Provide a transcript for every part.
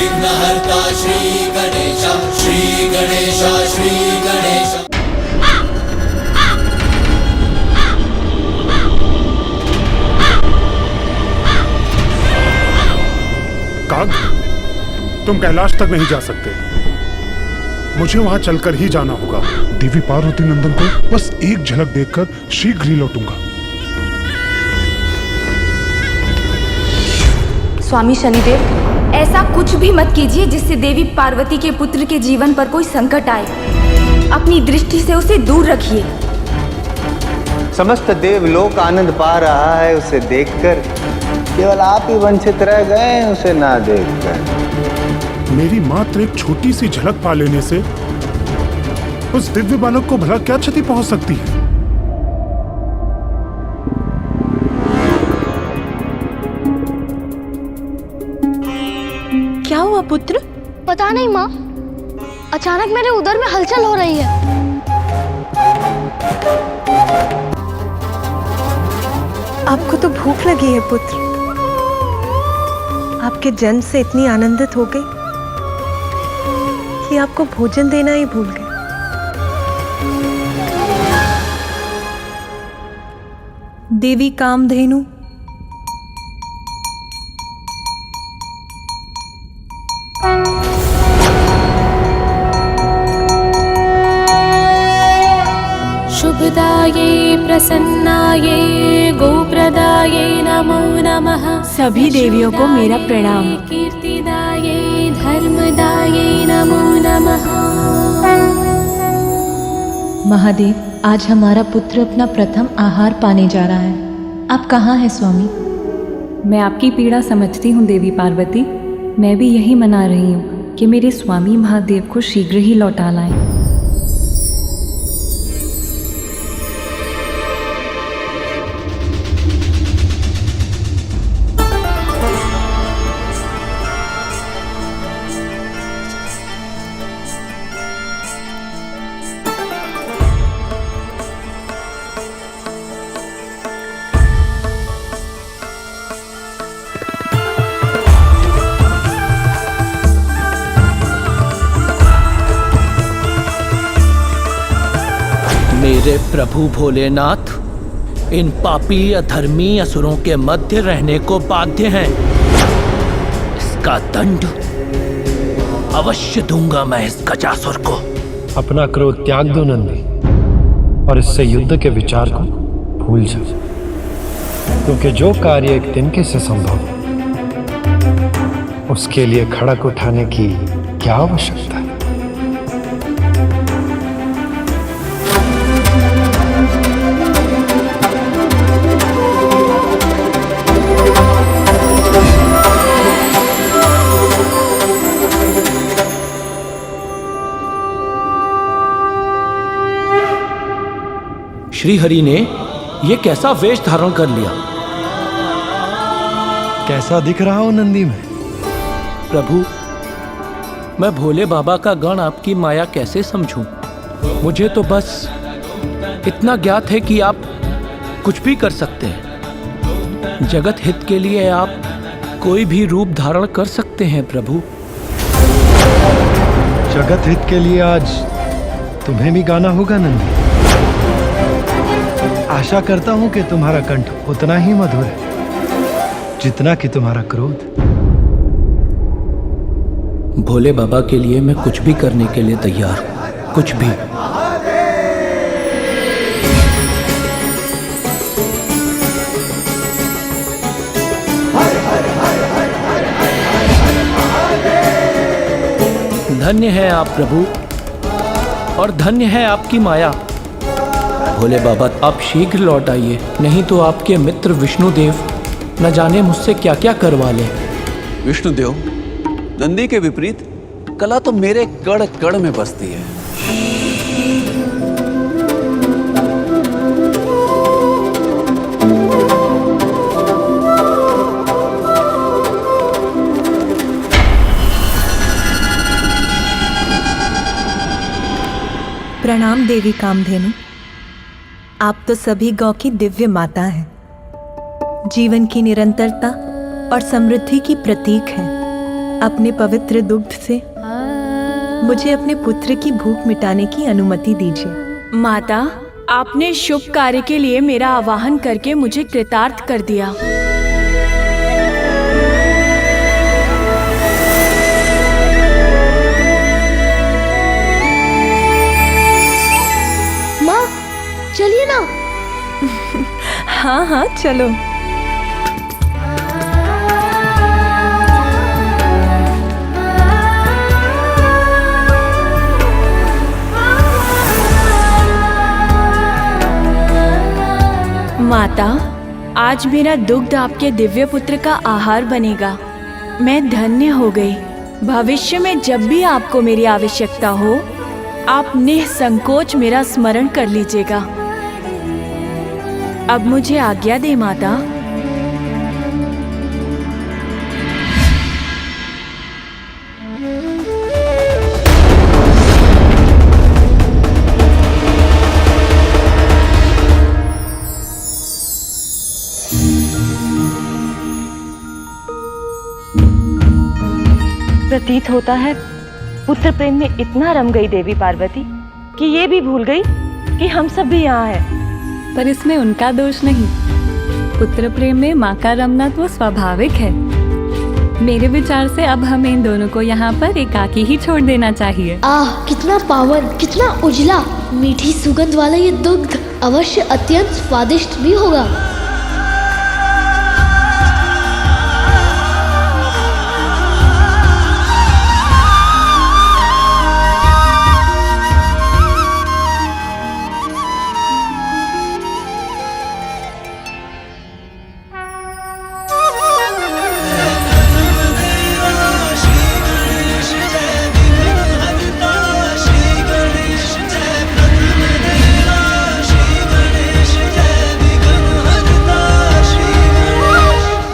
विघ्नहर्ता श्री गणेश, श्री गणेश, श्री गणेश। काग, तुम कैलाश तक नहीं जा सकते, मुझे वहां चलकर ही जाना होगा। देवी पार्वती नंदन को बस एक झलक देखकर शीघ्र ही लौटूंगा। स्वामी शनिदेव, ऐसा कुछ भी मत कीजिए जिससे देवी पार्वती के पुत्र के जीवन पर कोई संकट आए। अपनी दृष्टि से उसे दूर रखिए। समस्त देवलोक आनंद पा रहा है उसे देखकर, केवल आप ही वंचित रह गए उसे ना देखकर। मेरी मात्र एक छोटी सी झलक पा लेने से उस दिव्य बालक को भला क्या क्षति पहुंच सकती है? क्या हुआ पुत्र? पता नहीं माँ, अचानक मेरे उदर में हलचल हो रही है। आपको तो भूख लगी है पुत्र। आपके जन्म से इतनी आनंदित हो गई कि आपको भोजन देना ही भूल गए। देवी कामधेनु, शुभदाये प्रसन्नाये गोप्रदाये नमो नमः। सभी देवियों को मेरा प्रणाम। कीर्तिदाये धर्मदाये नमो नमः। महादेव, आज हमारा पुत्र अपना प्रथम आहार पाने जा रहा है। आप कहाँ हैं स्वामी? मैं आपकी पीड़ा समझती हूँ देवी पार्वती। मैं भी यही मना रही हूँ कि मेरे स्वामी महादेव को शीघ्र ही लौटा लाएं। मेरे प्रभु भोलेनाथ, इन पापी अधर्मी असुरों के मध्य रहने को बाध्य हैं। इसका दंड अवश्य दूंगा मैं इस गजासुर को। अपना क्रोध त्याग दो नंदी, और इससे युद्ध के विचार को भूल जाओ, क्योंकि जो कार्य एक तिनके से संभव उसके लिए खड़क उठाने की क्या आवश्यकता है। श्री हरि ने ये कैसा वेश धारण कर लिया? कैसा दिख रहा हो नंदी में? प्रभु, मैं भोले बाबा का गण आपकी माया कैसे समझूं? मुझे तो बस इतना ज्ञात है कि आप कुछ भी कर सकते हैं। जगत हित के लिए आप कोई भी रूप धारण कर सकते हैं प्रभु। जगत हित के लिए आज तुम्हें भी गाना होगा नंदी। आशा करता हूं कि तुम्हारा कंठ उतना ही मधुर है जितना कि तुम्हारा क्रोध। भोले बाबा के लिए मैं कुछ भी करने के लिए तैयार हूं, कुछ भी। धन्य है आप प्रभु, और धन्य है आपकी माया। भोले बाबा, आप शीघ्र लौट आइए, नहीं तो आपके मित्र विष्णुदेव न जाने मुझसे क्या क्या करवा लें। विष्णुदेव, नंदी के विपरीत कला तो मेरे कड़ कड़ में बसती है। प्रणाम देवी कामधेनु। आप तो सभी गौ की दिव्य माता हैं, जीवन की निरंतरता और समृद्धि की प्रतीक हैं। अपने पवित्र दुग्ध से मुझे अपने पुत्र की भूख मिटाने की अनुमति दीजिए। माता, आपने शुभ कार्य के लिए मेरा आवाहन करके मुझे कृतार्थ कर दिया। माँ, चलिए ना। हाँ हाँ चलो। माता, आज मेरा दुग्ध आपके दिव्य पुत्र का आहार बनेगा। मैं धन्य हो गई। भविष्य में जब भी आपको मेरी आवश्यकता हो, आप निसंकोच मेरा स्मरण कर लीजिएगा। अब मुझे आज्ञा दे माता। प्रतीत होता है पुत्र प्रेम में इतना रम गई देवी पार्वती कि ये भी भूल गई कि हम सब भी यहाँ हैं। पर इसमें उनका दोष नहीं। पुत्र प्रेम में माँ का रमना तो स्वाभाविक है। मेरे विचार से अब हमें इन दोनों को यहाँ पर एकाकी ही छोड़ देना चाहिए। आह, कितना पावन, कितना उजला, मीठी सुगंध वाला ये दुग्ध अवश्य अत्यंत स्वादिष्ट भी होगा।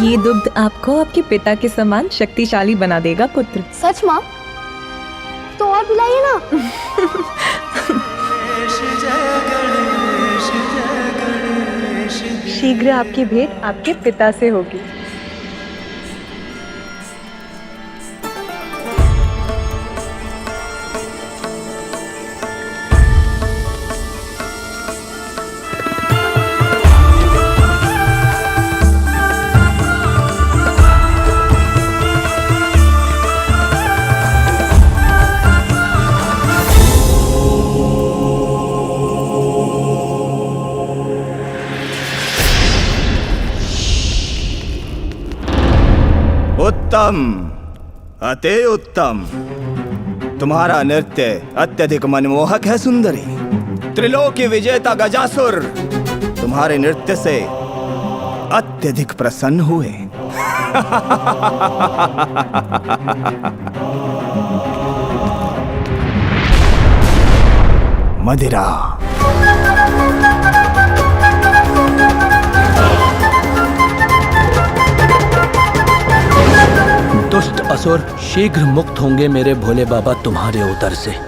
ये दुग्ध आपको आपके पिता के समान शक्तिशाली बना देगा पुत्र। सच माँ? तो और पिलाइए ना। शीघ्र आपकी भेंट आपके पिता से होगी। उत्तम, अति उत्तम। तुम्हारा नृत्य अत्यधिक मनमोहक है सुंदरी। त्रिलोकी विजेता गजासुर तुम्हारे नृत्य से अत्यधिक प्रसन्न हुए। मदिरा। दुष्ट असुर शीघ्र मुक्त होंगे मेरे भोले बाबा तुम्हारे उदर से।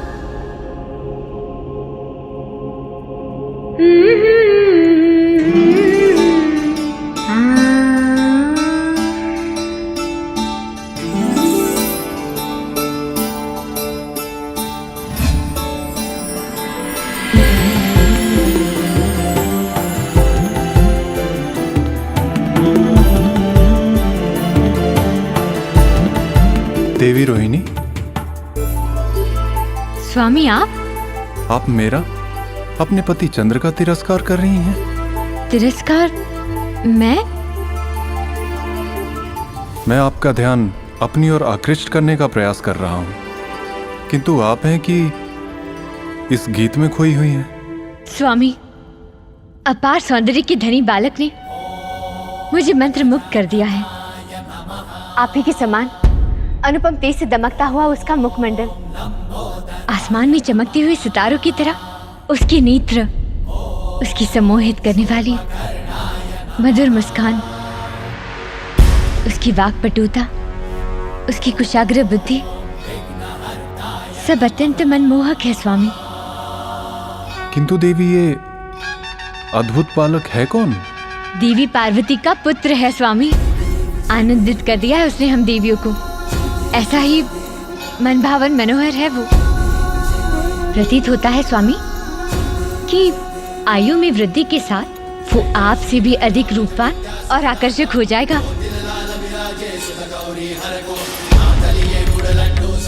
देवी रोहिणी, स्वामी आप मेरा अपने पति चंद्र का तिरस्कार कर रही हैं। तिरस्कार? मैं आपका ध्यान अपनी ओर आकृष्ट करने का प्रयास कर रहा हूं, किंतु आप हैं कि इस गीत में खोई हुई हैं। स्वामी, अपार सौंदर्य के धनी बालक ने मुझे मंत्र मुक्त कर दिया है। आप ही के समान अनुपम तेज से दमकता हुआ उसका मुखमंडल, आसमान में चमकते हुए सितारों की तरह उसके नेत्र, उसकी सम्मोहित करने वाली मधुर मुस्कान, उसकी वाक्पटुता, उसकी कुशाग्र बुद्धि, सब अत्यंत मनमोहक है स्वामी। किंतु देवी, ये अद्भुत बालक है कौन? देवी पार्वती का पुत्र है स्वामी। आनंदित कर दिया है उसने हम देवियों को। ऐसा ही मनभावन मनोहर है वो। प्रतीत होता है स्वामी कि आयु में वृद्धि के साथ वो आपसे भी अधिक रूपवान और आकर्षक हो जाएगा।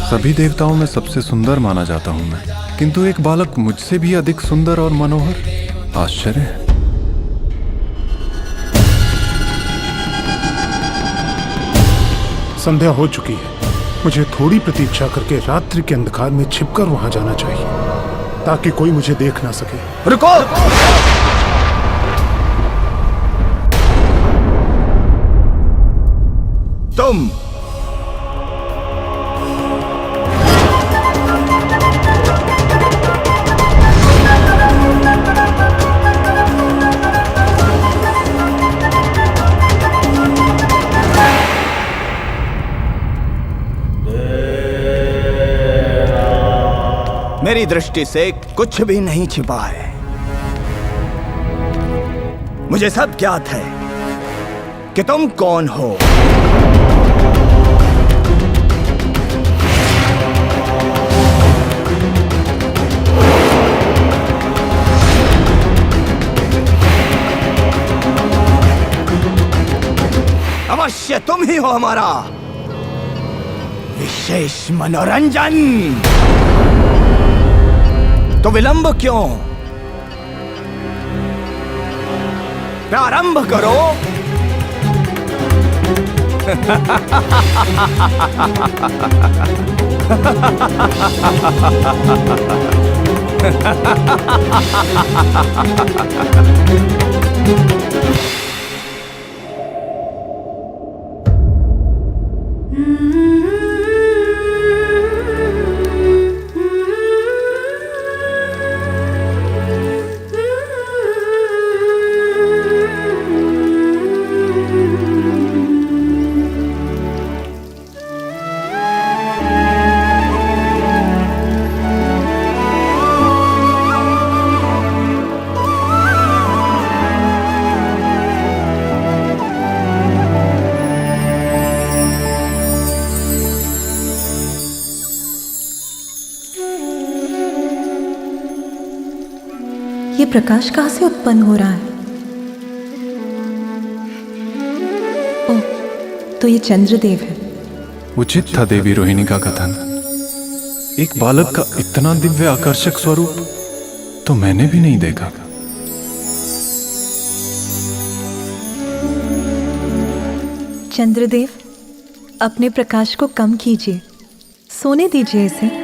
सभी देवताओं में सबसे सुंदर माना जाता हूं मैं, किंतु एक बालक मुझसे भी अधिक सुंदर और मनोहर, आश्चर्य है। संध्या हो चुकी है, मुझे थोड़ी प्रतीक्षा करके रात्रि के अंधकार में छिपकर वहां जाना चाहिए ताकि कोई मुझे देख ना सके। रुको! तुम मेरी दृष्टि से कुछ भी नहीं छिपा है। मुझे सब ज्ञात है कि तुम कौन हो। अवश्य तुम ही हो हमारा विशेष मनोरंजन। तो विलंब क्यों? प्रारंभ करो। ये प्रकाश कहाँ से उत्पन्न हो रहा है? ओह, तो ये चंद्रदेव है। उचित था देवी रोहिणी का कथन। एक बालक का इतना दिव्य आकर्षक स्वरूप तो मैंने भी नहीं देखा। चंद्रदेव, अपने प्रकाश को कम कीजिए, सोने दीजिए इसे।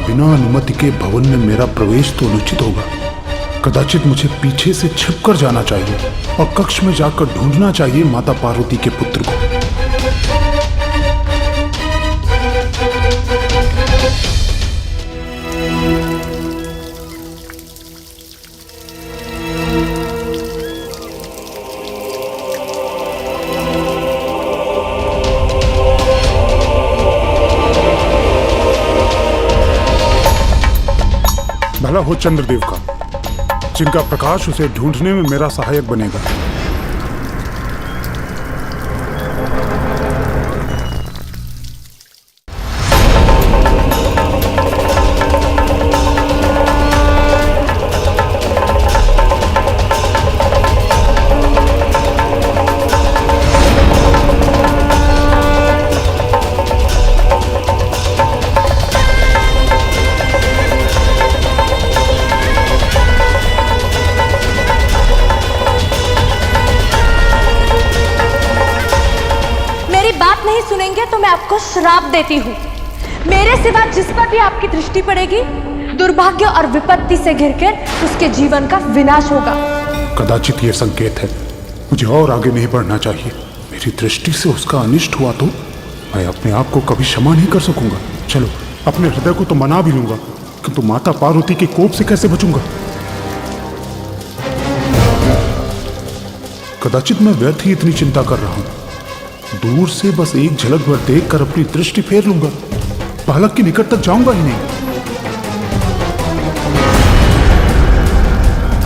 बिना अनुमति के भवन में मेरा प्रवेश तो अनुचित होगा। कदाचित मुझे पीछे से छिपकर जाना चाहिए और कक्ष में जाकर ढूंढना चाहिए माता पार्वती के पुत्र को। भला हो चंद्रदेव का, जिनका प्रकाश उसे ढूंढने में मेरा सहायक बनेगा। तो मैं आपको श्राप देती हूँ। मेरे सिवा जिस पर भी आपकी दृष्टि पड़ेगी, दुर्भाग्य और विपत्ति से घिरकर उसके जीवन का विनाश होगा। कदाचित ये संकेत है, मुझे और आगे नहीं बढ़ना चाहिए। मेरी दृष्टि से उसका अनिष्ट हुआ तो मैं अपने आप को कभी क्षमा नहीं कर सकूंगा। चलो, अपने हृदय को तो मना भी लूंगा किंतु माता पार्वती के कोप से कैसे बचूंगा? कदाचित मैं व्यर्थ ही इतनी चिंता कर रहा हूं। दूर से बस एक झलक भर देखकर अपनी दृष्टि फेर लूंगा, बालक के निकट तक जाऊंगा ही नहीं।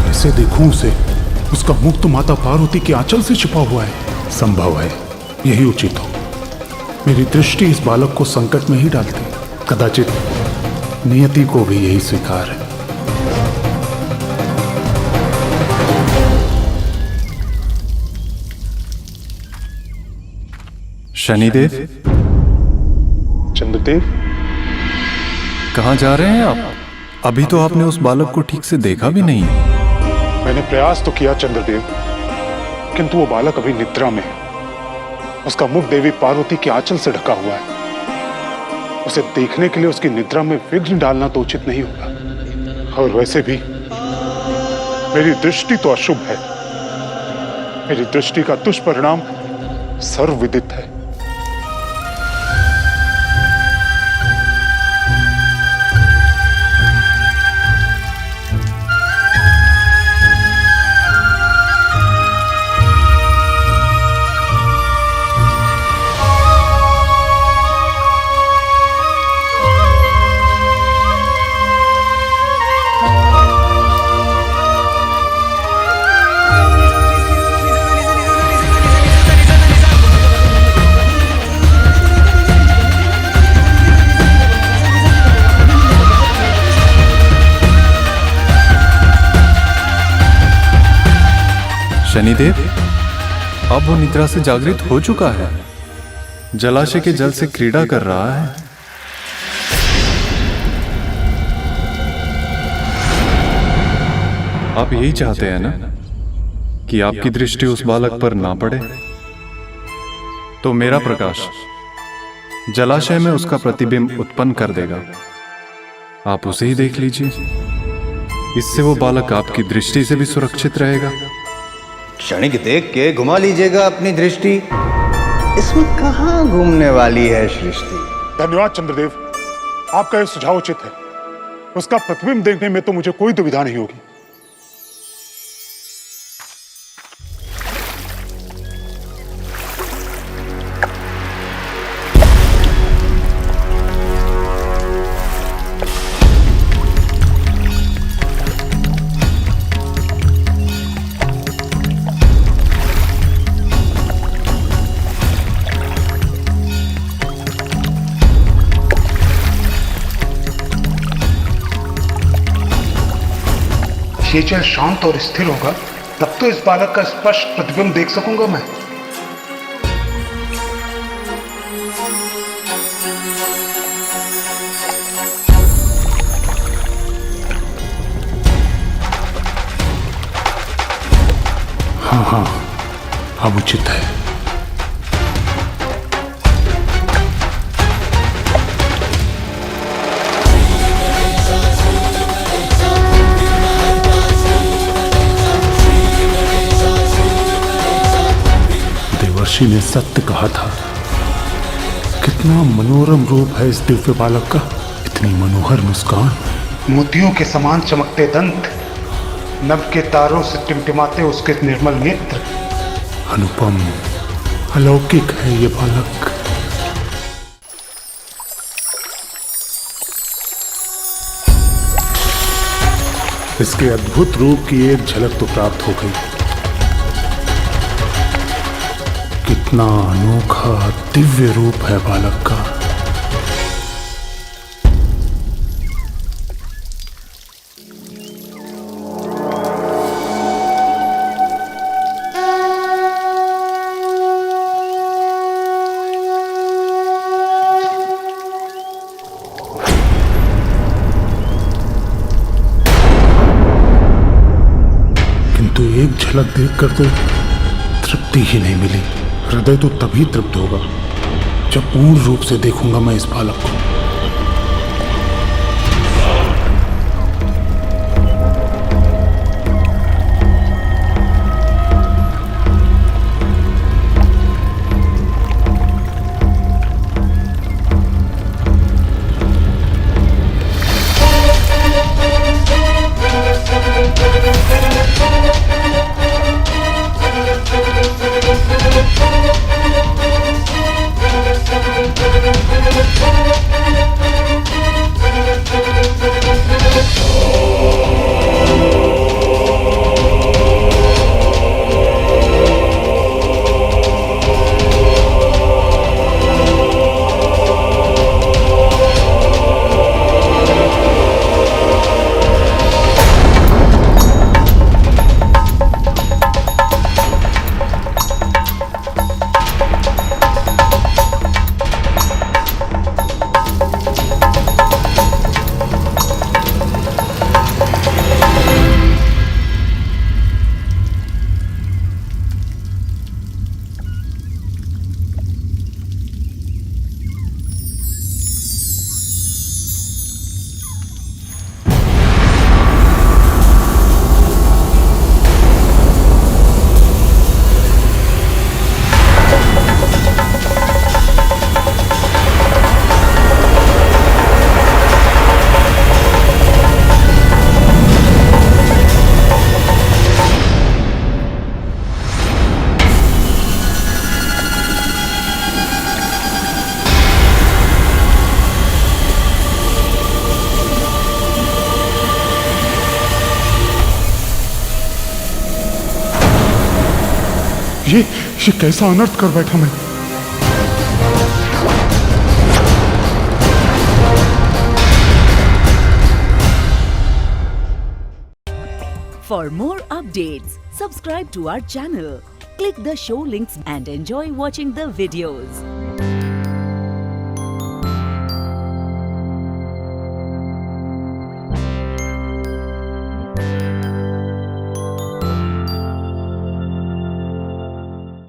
कैसे देखूं उसे? उसका मुख तो माता पार्वती के आंचल से छिपा हुआ है। संभव है यही उचित हो। मेरी दृष्टि इस बालक को संकट में ही डालती। कदाचित नियति को भी यही स्वीकार है। शनिदेव, चंद्रदेव, कहाँ जा रहे हैं आप? अभी तो आपने उस बालक को ठीक से देखा भी नहीं। मैंने प्रयास तो किया चंद्रदेव, किंतु वो बालक अभी निद्रा में है। उसका मुख देवी पार्वती के आंचल से ढका हुआ है। उसे देखने के लिए उसकी निद्रा में विघ्न डालना तो उचित नहीं होगा। और वैसे भी मेरी दृष्टि तो अशुभ है। मेरी दृष्टि का दुष्परिणाम सर्वविदित है। शनिदेव, अब वो निद्रा से जागृत हो चुका है। जलाशय के जल से क्रीड़ा कर रहा है। आप यही चाहते हैं ना कि आपकी दृष्टि उस बालक पर ना पड़े? तो मेरा प्रकाश जलाशय में उसका प्रतिबिंब उत्पन्न कर देगा। आप उसे ही देख लीजिए। इससे वो बालक आपकी दृष्टि से भी सुरक्षित रहेगा। क्षणिक देख के घुमा लीजिएगा अपनी दृष्टि। इसमें कहां घूमने वाली है सृष्टि? धन्यवाद चंद्रदेव, आपका यह सुझाव उचित है। उसका प्रतिबिंब देखने में तो मुझे कोई दुविधा नहीं होगी। ये जल शांत और स्थिर होगा, तब तो इस बालक का स्पष्ट प्रतिबिंब देख सकूंगा मैं। हाँ, अब उचित है। देवर्षि ने सत्य कहा था। कितना मनोरम रूप है इस दिव्य बालक का। इतनी मनोहर मुस्कान, मोतियों के समान चमकते दंत, नभ के तारों से टिमटिमाते उसके निर्मल नेत्र। अनुपम, अलौकिक है ये बालक। इसके अद्भुत रूप की एक झलक तो प्राप्त हो गई। कितना अनोखा दिव्य रूप है बालक का। किंतु एक झलक देखकर तो तृप्ति ही नहीं मिली। हृदय तो तभी तृप्त होगा जब पूर्ण रूप से देखूंगा मैं इस बालक को। ये कैसा अनर्थ कर बैठा मैं। For more updates, subscribe to our channel, click the show links and enjoy watching the videos.